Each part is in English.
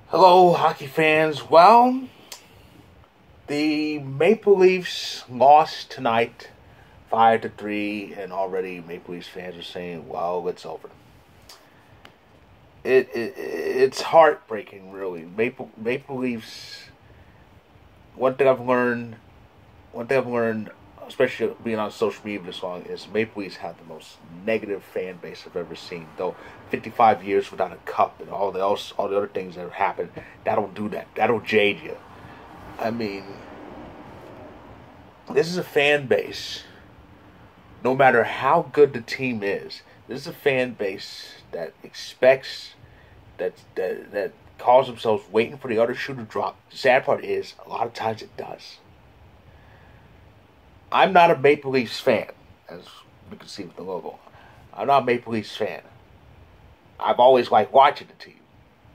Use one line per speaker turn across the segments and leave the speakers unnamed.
Hello, hockey fans. Well, the Maple Leafs lost tonight, 5-3, and already Maple Leafs fans are saying, "Well, it's over." It's heartbreaking, really. Maple Leafs. One thing I've learned, especially being on social media this long, is Maple Leafs have the most negative fan base I've ever seen. Though 55 years without a cup and all the other things that have happened, that'll do that. That'll jade you. I mean, this is a fan base. No matter how good the team is, this is a fan base that expects that calls themselves waiting for the other shoe to drop. The sad part is, a lot of times it does. I'm not a Maple Leafs fan, as you can see with the logo. I'm not a Maple Leafs fan. I've always liked watching the team.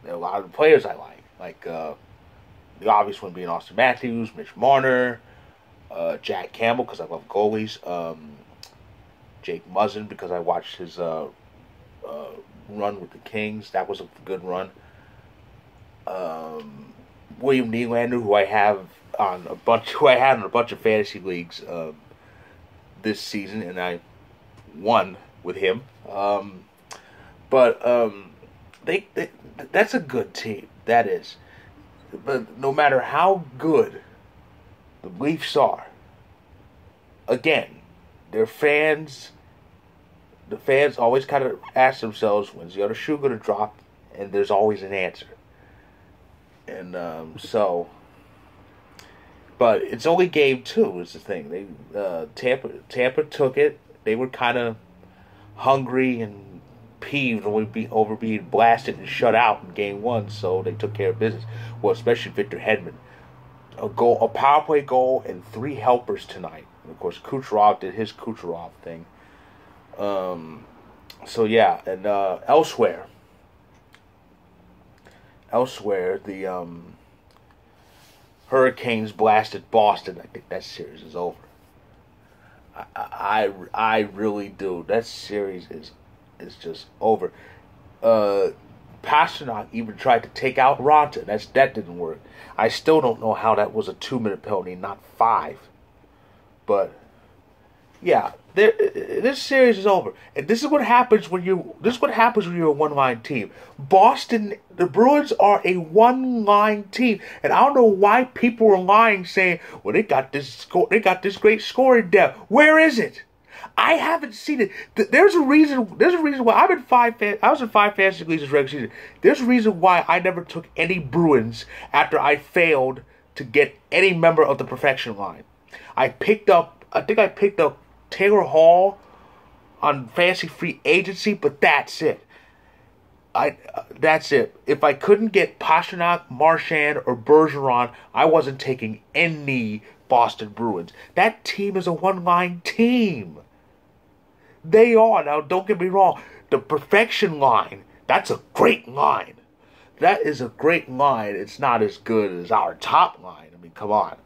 There are a lot of the players I like the obvious one being Austin Matthews, Mitch Marner, Jack Campbell because I love goalies, Jake Muzzin because I watched his run with the Kings. That was a good run. William Nylander, who I had on a bunch of fantasy leagues this season, and I won with him. They that's a good team. That is. But no matter how good the Leafs are, again, the fans always kind of ask themselves, when's the other shoe going to drop? And there's always an answer. And but it's only game 2 is the thing. Tampa took it. They were kind of hungry and peeved over being blasted and shut out in game 1, so they took care of business. Well, especially Victor Hedman. A power play goal, and 3 helpers tonight. And of course, Kucherov did his Kucherov thing. So yeah, and elsewhere, the Hurricanes blasted Boston. I think that series is over. I really do. That series is just over. Pastrnak even tried to take out Ronta. That didn't work. I still don't know how that was a 2-minute penalty, not 5. But yeah, this series is over, and this is what happens when you're a one-line team. Boston, the Bruins are a one-line team, and I don't know why people are lying, saying, "Well, they got this great scoring depth." Where is it? I haven't seen it. There's a reason why I was in 5 fantasy leagues this regular season. There's a reason why I never took any Bruins after I failed to get any member of the perfection line. I think I picked up Taylor Hall on fantasy free agency, but that's it. That's it. If I couldn't get Pastrnak, Marchand, or Bergeron, I wasn't taking any Boston Bruins. That team is a one-line team. They are. Now, don't get me wrong. The perfection line, that's a great line. That is a great line. It's not as good as our top line. I mean, come on.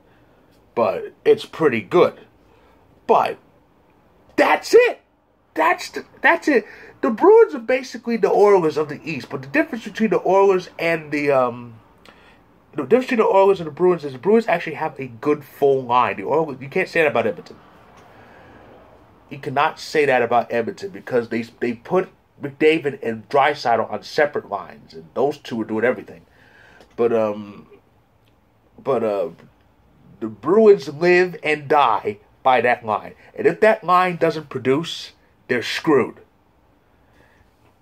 But it's pretty good. But that's it. That's it. The Bruins are basically the Oilers of the East. But the difference between the Oilers and the Bruins is the Bruins actually have a good full line. The Oilers, you can't say that about Edmonton. You cannot say that about Edmonton because they put McDavid and Draisaitl on separate lines, and those two are doing everything. But the Bruins live and die by that line, and if that line doesn't produce, they're screwed.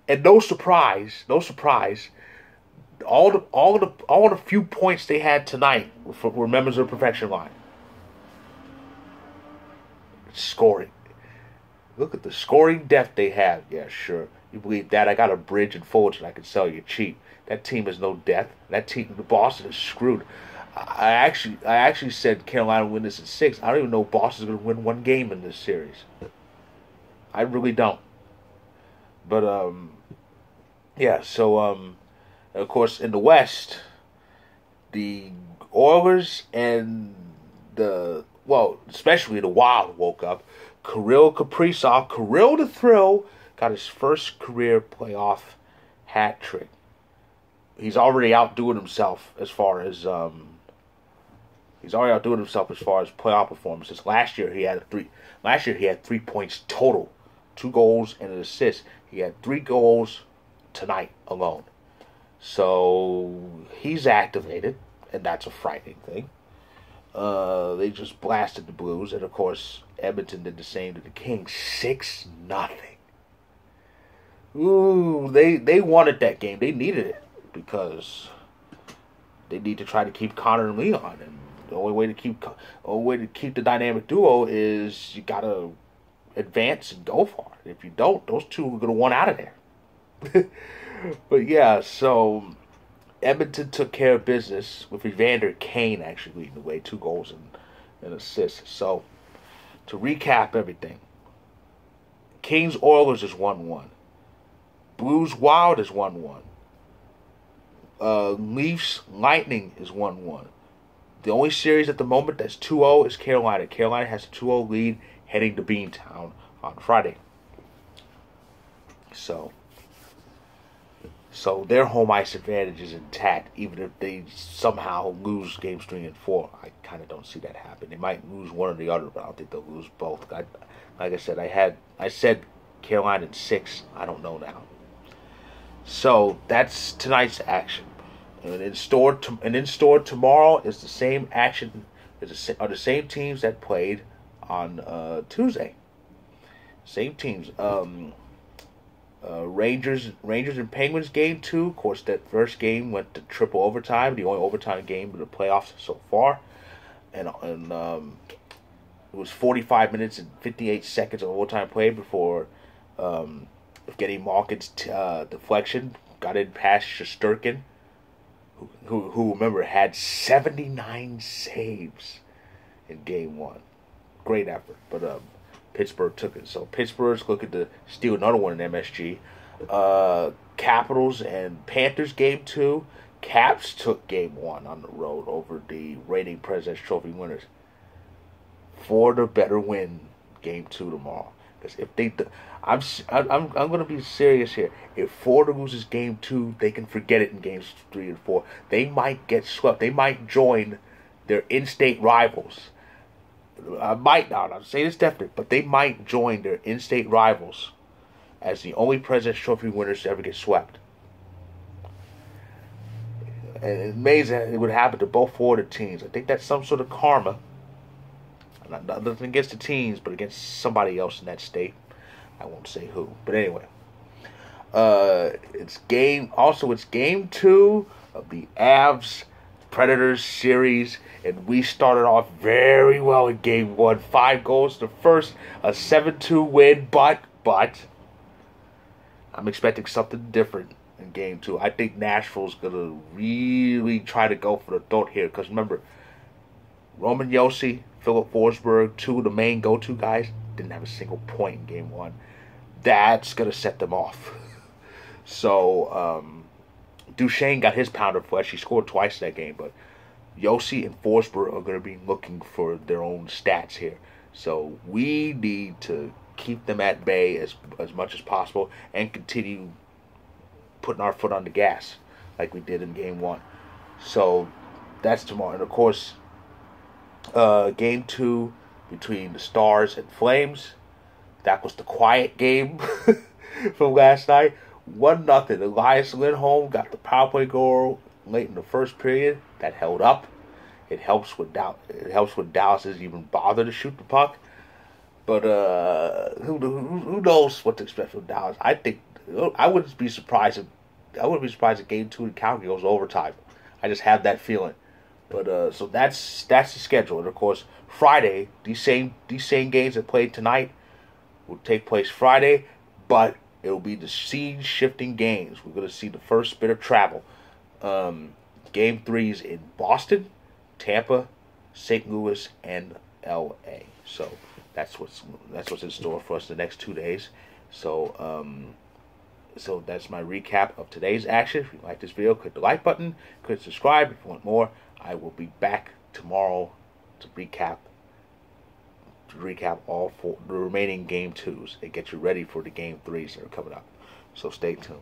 And no surprise, all the few points they had tonight were members of the perfection line. Scoring. Look at the scoring depth they have. Yeah, sure. You believe that? I got a bridge and Fullerton I can sell you cheap. That team has no depth. That team, the Boston, is screwed. I actually said Carolina would win this in 6. I don't even know if Boston's going to win one game in this series. I really don't. But yeah. So of course in the West, the Oilers and especially the Wild woke up. Kirill the Thrill, got his first career playoff hat trick. he's already outdoing himself as far as playoff performances. Last year he had 3 points total, 2 goals and an assist. He had 3 goals tonight alone. So he's activated, and that's a frightening thing. They just blasted the Blues, and of course Edmonton did the same to the Kings, 6-0. Ooh, they wanted that game. They needed it because they need to try to keep Connor and Leon, and the only way to keep the dynamic duo is you gotta advance and go far. If you don't, those two are gonna want out of there. But yeah, so Edmonton took care of business with Evander Kane actually leading the way, 2 goals and assists. So to recap everything, Kings Oilers is 1-1. Blues Wild is 1-1. Leafs Lightning is 1-1. The only series at the moment that's 2-0 is Carolina. Carolina has a 2-0 lead heading to Beantown on Friday. So their home ice advantage is intact, even if they somehow lose games 3 and 4. I kind of don't see that happen. They might lose one or the other, but I don't think they'll lose both. Like I said, I said Carolina in 6. I don't know now. So that's tonight's action. And in store tomorrow is the same action. Are the same teams that played on Tuesday. Same teams. Rangers and Penguins game 2. Of course, that first game went to triple overtime, the only overtime game of the playoffs so far, and it was 45 minutes and 58 seconds of overtime play before getting Malkin's deflection got in past Shesterkin, who remember had 79 saves in game 1. Great effort, but Pittsburgh took it. So Pittsburgh's looking to steal another one in MSG. Capitals and Panthers game 2. Caps took game 1 on the road over the reigning President's Trophy winners. Florida better win game 2 tomorrow. Because if they, I'm going to be serious here. If Florida loses game 2, they can forget it in games 3 and 4. They might get swept. They might join their in-state rivals. I might not. I'm saying this definitely, but they might join their in-state rivals as the only President's Trophy winners to ever get swept. And it's amazing it would happen to both Florida teams. I think that's some sort of karma. Nothing against the teams, but against somebody else in that state. I won't say who. But anyway, it's game 2 of the Avs Predators series, and we started off very well in game 1. 5 goals to first, a 7-2 win, but I'm expecting something different in game 2. I think Nashville's going to really try to go for the throat here, because remember, Roman Josi, Philip Forsberg, 2 of the main go-to guys, didn't have a single point in game 1. That's going to set them off. So, Duchesne got his pound of flesh. He scored twice in that game, but Josi and Forsberg are going to be looking for their own stats here. So we need to keep them at bay as much as possible and continue putting our foot on the gas like we did in game 1. So that's tomorrow. And of course, game 2 between the Stars and Flames. That was the quiet game from last night. 1-0. Elias Lindholm got the power play goal late in the first period. That held up. It helps when Dallas doesn't even bother to shoot the puck. But who knows what to expect from Dallas? I wouldn't be surprised if game 2 in Calgary goes overtime. I just have that feeling. But so that's the schedule. And of course, Friday, these same games that played tonight will take place Friday, but it will be the scene-shifting games. We're going to see the first bit of travel. Game 3's in Boston, Tampa, St. Louis, and L.A. So that's what's in store for us the next 2 days. So so that's my recap of today's action. If you like this video, click the like button. Click subscribe if you want more. I will be back tomorrow to recap all the remaining game 2s and get you ready for the game 3s that are coming up. So stay tuned.